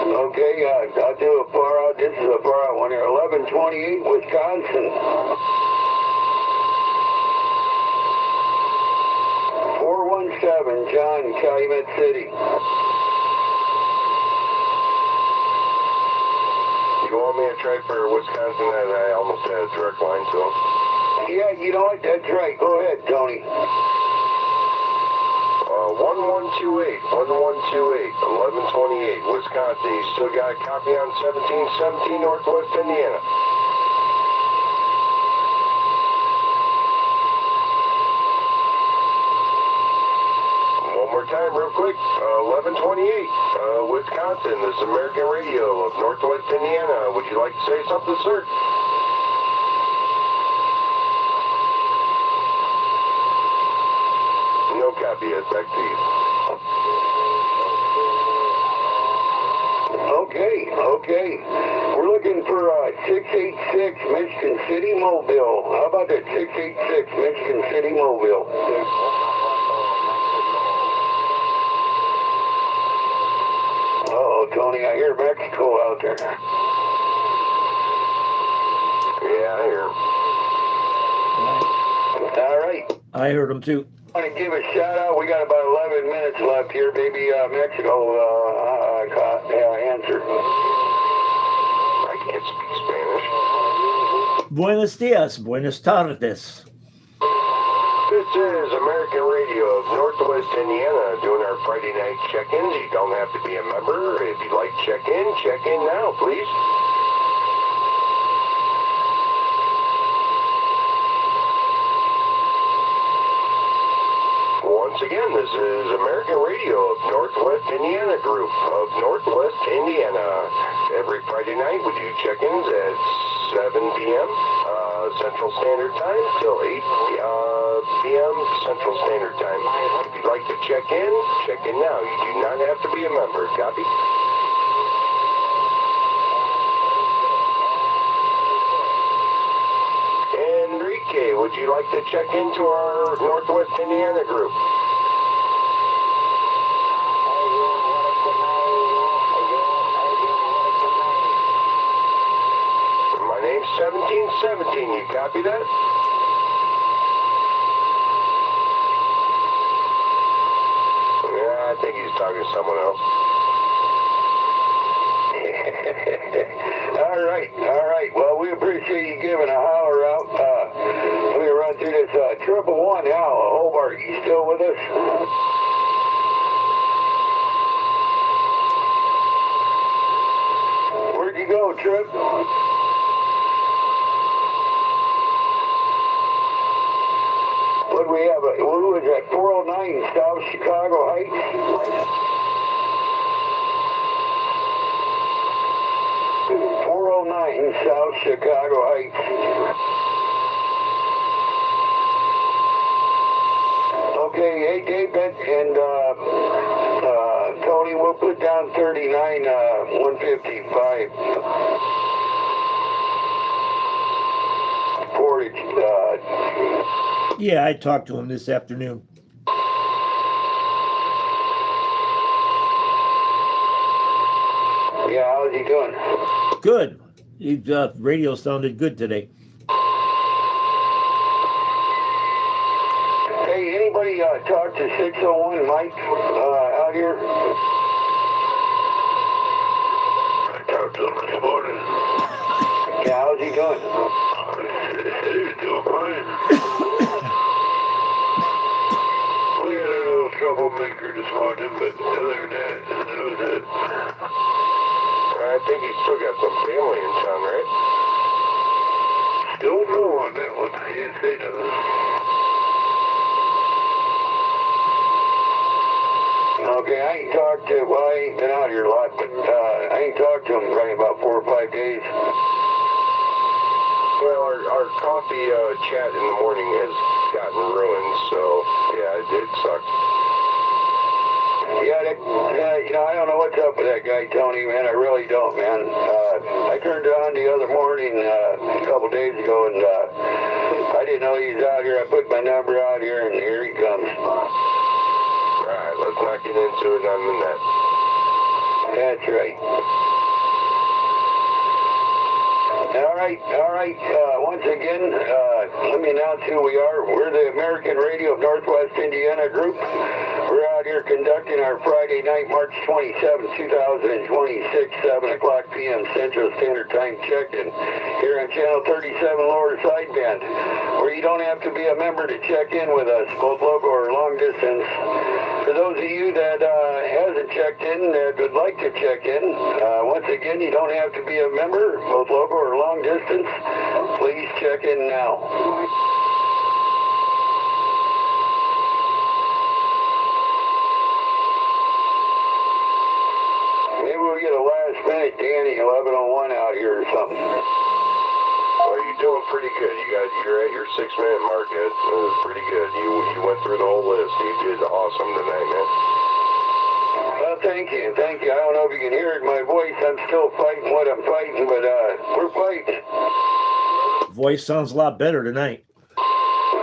A: Okay, I'll do a far out. This is a far out one here. 1128 Wisconsin. 417 John, Calumet City.
D: You want me to try for Wisconsin? I almost had a direct line to him.
A: Yeah, you know what? That's right. Go ahead, Tony.
D: 1128, 1128, Wisconsin. You still got a copy on 1717 Northwest Indiana. One more time, real quick. 1128, Wisconsin. This is American Radio of Northwest Indiana. Would you like to say something, sir? No copy yet. Back to you.
A: Okay. We're looking for 686 Michigan City Mobile. How about that 686 Michigan City Mobile? Uh-oh, Tony, I hear Mexico out there.
D: Yeah, I hear.
A: All right.
B: I heard him too.
A: I want to give a shout out. We got about 11 minutes left here. Maybe Mexico answer.
D: I can't speak Spanish.
B: Buenos dias, buenas tardes.
D: This is American Radio of Northwest Indiana doing our Friday night check-ins. You don't have to be a member. If you'd like to check in now, please. Once again, this is American Radio of Northwest Indiana Group of Northwest Indiana. Every Friday night we do check-ins at 7 p.m. Central Standard Time till 8 p.m. Central Standard Time. If you'd like to check in now. You do not have to be a member. Copy? Enrique, would you like to check into our Northwest Indiana group? My name's 1717. You copy that? Yeah, I think he's talking to someone else.
A: All right. Well, we appreciate you giving a holler out. Let me run through this. 111 Al, Hobart, you still with us? Where'd you go, Trip? What do we have? Who was that? 409 South Chicago Heights? 409 South Chicago Heights. Okay, hey Dave and Tony, we'll put down 39 155. Portage.
B: Yeah, I talked to him this afternoon.
A: Yeah, how's he doing?
B: Good. His radio sounded good today.
A: Hey, anybody talk to 601 Mike out here?
D: I talked to him this morning.
A: Yeah, how's he doing?
D: He's doing fine.
A: this morning, but other than that, that was it.
D: I think he's still got some family in town, right?
A: Don't know on that one. He didn't say nothing. Okay, I ain't talked to, well, I ain't been out here a lot, but I ain't talked to him probably about 4 or 5 days.
D: Well, our coffee chat in the morning has gotten ruined, so yeah, it sucks.
A: Yeah, you know, I don't know what's up with that guy, Tony, man. I really don't, man. I turned it on the other morning a couple days ago, and I didn't know he was out here. I put my number out here, and here he comes.
D: All right, let's not get into it on the net.
A: That's right. All right. Once again, let me announce who we are. We're the American Radio of Northwest Indiana Group. We're out here conducting our Friday night, March 27, 2026, 7 o'clock p.m. Central Standard Time check-in here on Channel 37 Lower Sideband, where you don't have to be a member to check in with us, both local or long distance. For those of you that hasn't checked in, that would like to check in, once again, you don't have to be a member, both local or long distance. Please check in now. Maybe we'll get a last minute Danny 1101 out here or something.
D: Well, you're doing pretty good. You're at your 6-minute mark. It was pretty good. You went through the whole list. You did awesome tonight, man.
A: Well, thank you. I don't know if you can hear it in my voice. I'm still fighting what I'm fighting, but we're fighting.
B: Voice sounds a lot better tonight.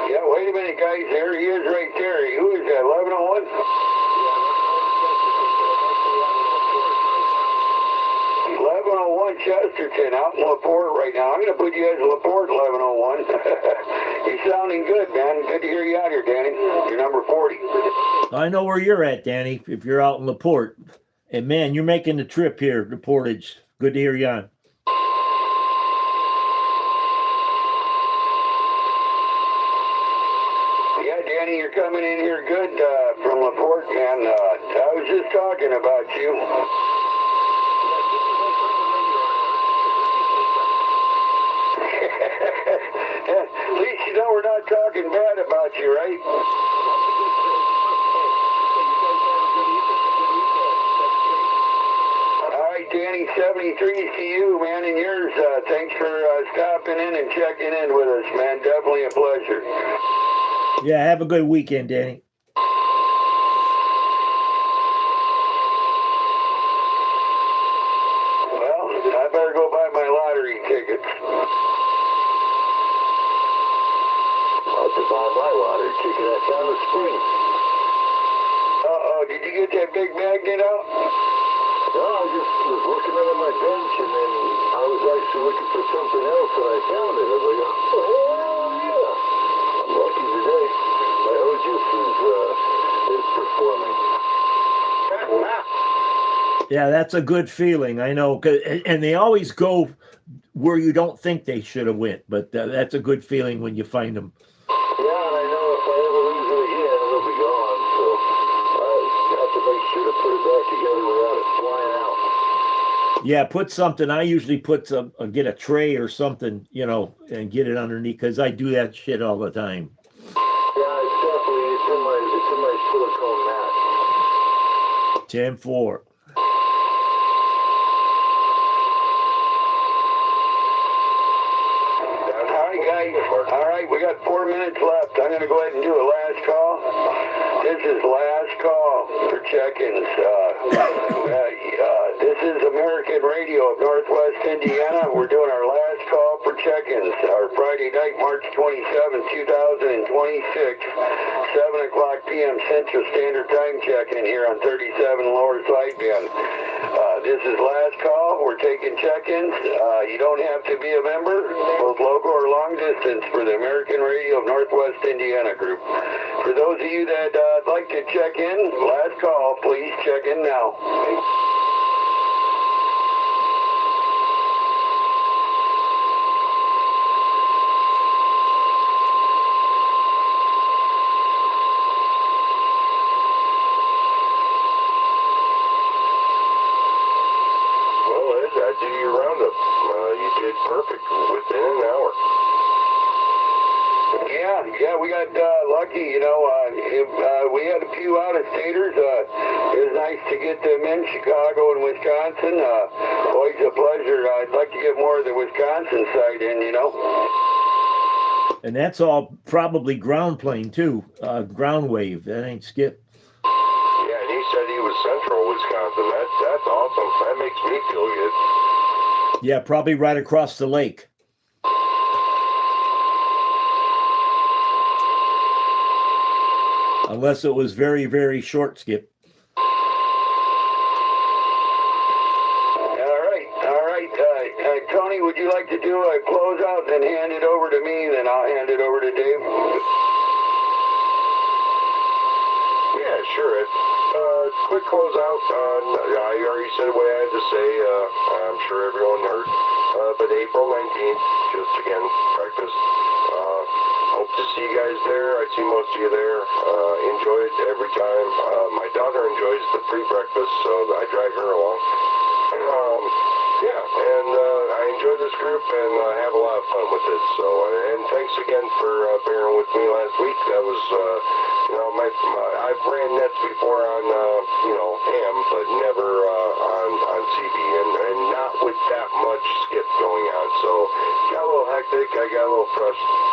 A: Yeah, wait a minute, guys. There he is right there. Who is that, 1101? 1101 Chesterton out in LaPorte right now. I'm going to put you as LaPorte 1101. You're sounding good, man. Good to hear you out here, Danny. You're number 40.
B: I know where you're at, Danny, if you're out in LaPorte. And man, you're making the trip here to Portage. Good to hear you on.
A: Yeah, Danny, you're coming in here good from LaPorte, man. I was just talking about you. At least you know we're not talking bad about you, right? All right, Danny, 73 to you, man, and yours. Thanks for stopping in and checking in with us, man. Definitely a pleasure.
B: Yeah, have a good weekend, Danny.
A: Well, I better go buy my lottery tickets.
C: I'll have to buy my lottery ticket at down the spring.
A: Uh-oh, did you get that big magnet out?
C: No, I just was looking under my bench, and then I was actually looking for something else, and I found it. I was like, oh, yeah. I'm lucky today. My Hojus is performing.
B: Yeah, that's a good feeling. I know. And they always go where you don't think they should have went. But that's a good feeling when you find them.
C: Yeah, and I know if I ever lose it again, it'll be gone. So I have to make sure to put it back together without it flying out.
B: Yeah, put something. I usually put get a tray or something, and get it underneath because I do that shit all the time.
C: Yeah, it's definitely it's in my silicone mat.
B: 10-4.
A: All right, we got 4 minutes left. I'm going to go ahead and do a last call. This is last call for check-ins. This is American Radio of Northwest Indiana. We're doing our last call for check-ins. Our Friday night, March 27, 2026, 7 o'clock p.m. Central Standard Time check-in here on 37 Lower Sideband. This is last call. We're taking check-ins. You don't have to be a member, both local or long distance, for the American Radio of Northwest Indiana Group. For those of you that like to check in, last call, please check in now. Yeah, we got lucky, you know. We had a few out-of-staters. It was nice to get them in Chicago and Wisconsin. Always a pleasure. I'd like to get more of the Wisconsin side in, you know.
B: And that's all probably ground plane too, ground wave. That ain't Skip.
D: Yeah, and he said he was central Wisconsin. That's awesome. That makes me feel good.
B: Yeah, probably right across the lake. Unless it was very, very short, Skip.
A: All right. Tony, would you like to do a closeout and hand it over to me? Then I'll hand it over to Dave.
D: Yeah, sure. Quick closeout. I already said what I had to say. I'm sure everyone heard. But April 19th, just again, practice. Hope to see you guys there. I see most of you there. Enjoy it every time. My daughter enjoys the free breakfast, so I drag her along. Yeah, and I enjoy this group and have a lot of fun with it. So, and thanks again for bearing with me last week. That was, you know, I've ran nets before on, you know, ham, but never on CB, and not with that much skip going on. So, got a little hectic. I got a little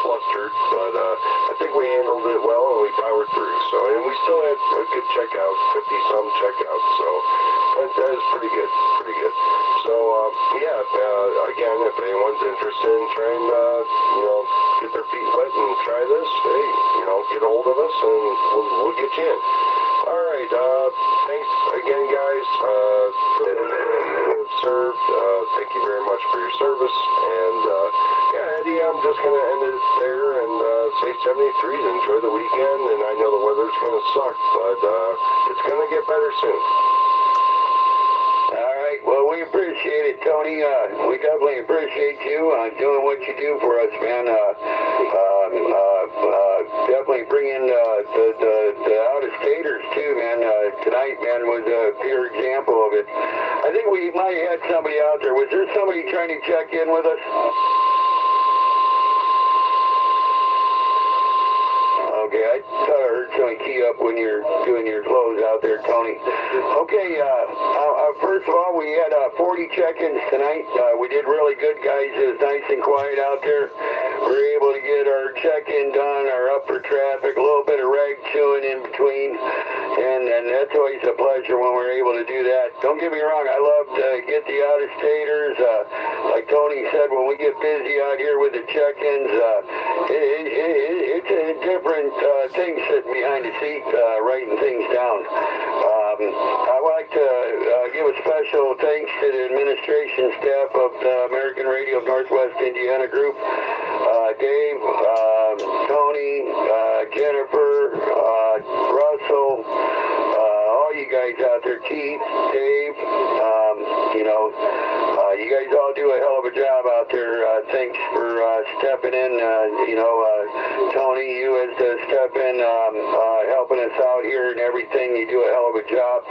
D: flustered, but I think we handled it well and we powered through. So, and we still had a good checkout, 50-some checkouts. So, that is pretty good. So, yeah, again, if anyone's interested in trying to, you know, get their feet wet and try this, hey, you know, get a hold of us and we'll get you in. All right, thanks again, guys. Served. Thank you very much for your service. And, yeah, Eddie, I'm just going to end it there and say 73s. Enjoy the weekend. And I know the weather's going to suck, but it's going to get better soon.
A: All right. Well, we appreciate it, Tony. We definitely appreciate you doing what you do for us, man. Definitely bringing the out-of-staters, too, man. Tonight, man, was a pure example of it. I think we might have had somebody out there. Was there somebody trying to check in with us? Okay, I thought I heard somebody key up when you're doing your close out there, Tony. Okay, first of all, we had 40 check-ins tonight. We did really good, guys. It was nice and quiet out there. We were able to get our check-in done, our upper traffic, a little bit of rag chewing in between, and that's always a pleasure when we're able to do that. Don't get me wrong, I love to get the out-of-staters. Like Tony said, when we get busy out here with the check-ins, it's a different thing sitting behind the seat, writing things down. I would like to give a special thanks to the administration staff of the American Radio of Northwest Indiana Group. Dave, Tony, Jennifer, Russell, all you guys out there, Keith, Dave, you know, you guys all do a hell of a job out there. Thanks for stepping in. You know, Tony, you as to step in, helping us out here and everything. You do a hell of a job.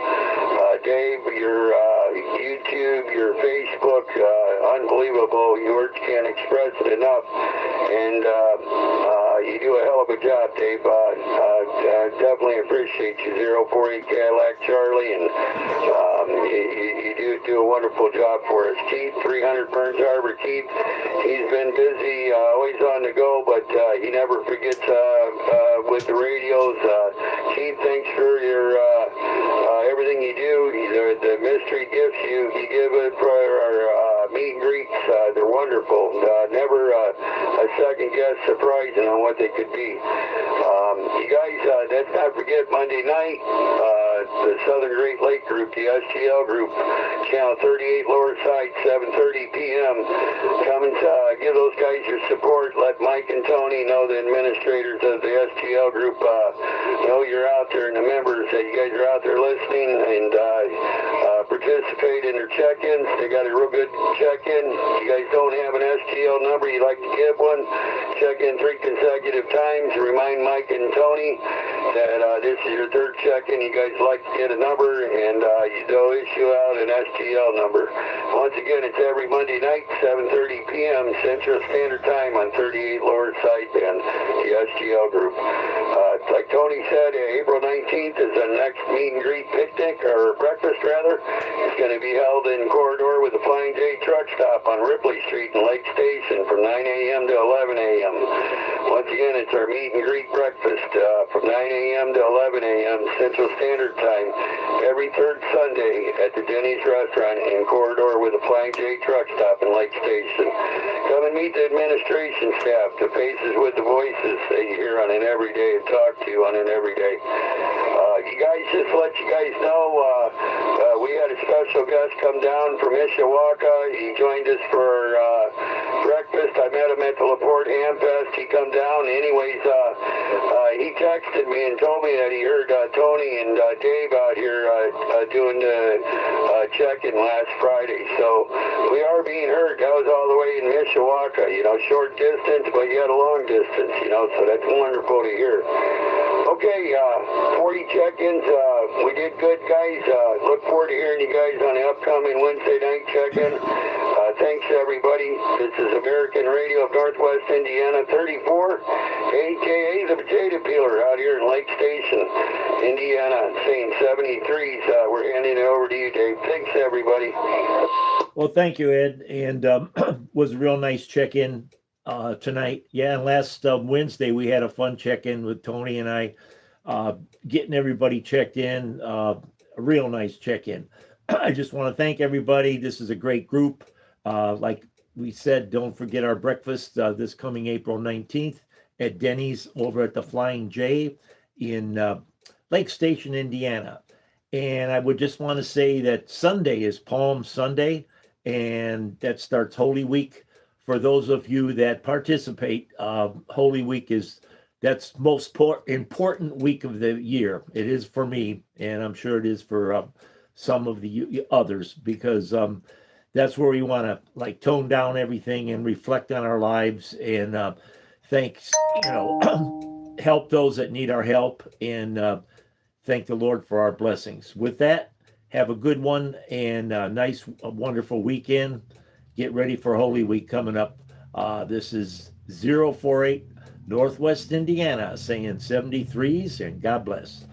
A: Dave, your YouTube, your Facebook, unbelievable. Your words can't express it enough. And you do a hell of a job, Dave. Definitely appreciate you. 048 Cadillac Charlie, and you do a wonderful job for us. Keith, 300 Burns Harbor. Keith, he's been busy, always on the go, but he never forgets with the radios. Keith, thanks for your everything you do. The mystery gifts you give it for our meet and greets. They're wonderful. Never a second guess surprising on what they could be. You guys, let's not forget Monday night, the Southern Great Lake Group, the STL Group, Channel 38 Lower Side, 7:30 p.m. Come and give those guys your support. Let Mike and Tony know, the administrators of the STL Group, know you're out there, and the members that you guys are out there listening, and participate in their check-ins. They got a real good check-in. You guys don't have an STL number, you'd like to give one, check in 3 consecutive times. Remind Mike and Tony that this is your third check-in. You guys like to get a number, and they'll issue out an SGL number. Once again, it's every Monday night, 7:30 p.m. Central Standard Time on 38 Lower Sidebend, the SGL group. Like Tony said, April 19th is the next meet and greet picnic, or breakfast rather. It's going to be held in Corridor with the Flying J truck stop on Ripley Street in Lake Station from 9 a.m. to 11 a.m. Once again, it's our meet and greet breakfast from 9 a.m. to 11 a.m. Central Standard Time every third Sunday at the Denny's restaurant in Corridor with the Flying J truck stop in Lake Station. Come and meet the administration staff, the faces with the voices that you hear on an everyday and talk to on an everyday. You guys, just to let you guys know, we had a special guest come down from Mishawaka. He joined us for breakfast. I met him at the LaPorte Hamfest. He come down. Anyways, he texted me and told me that he heard Tony and Dave out here doing the check-in last Friday. So we are being heard. That was all the way in Mishawaka, short distance, but yet a long distance, so that's wonderful to hear. Okay, 40 check-ins. We did good, guys. Look forward to hearing you guys on the upcoming Wednesday night check-in. Thanks, everybody. This is American Radio of Northwest Indiana 34, a.k.a. the Potato Peeler out here in Lake Station, Indiana, saying 73s. We're handing it over to you, Dave. Thanks, everybody.
B: Well, thank you, Ed, and was a real nice check-in tonight. Yeah, and last Wednesday we had a fun check-in with Tony and I, getting everybody checked in. A real nice check-in. I just want to thank everybody. This is a great group. Like we said, don't forget our breakfast this coming April 19th at Denny's over at the Flying J in Lake Station, Indiana. And I would just want to say that Sunday is Palm Sunday, and that starts Holy Week. For those of you that participate, Holy Week that's most important week of the year. It is for me, and I'm sure it is for some of the others, because that's where we want to tone down everything and reflect on our lives and thanks, help those that need our help, and thank the Lord for our blessings. With that, have a good one and a wonderful weekend. Get ready for Holy Week coming up. This is 048 Northwest Indiana saying 73s, and God bless.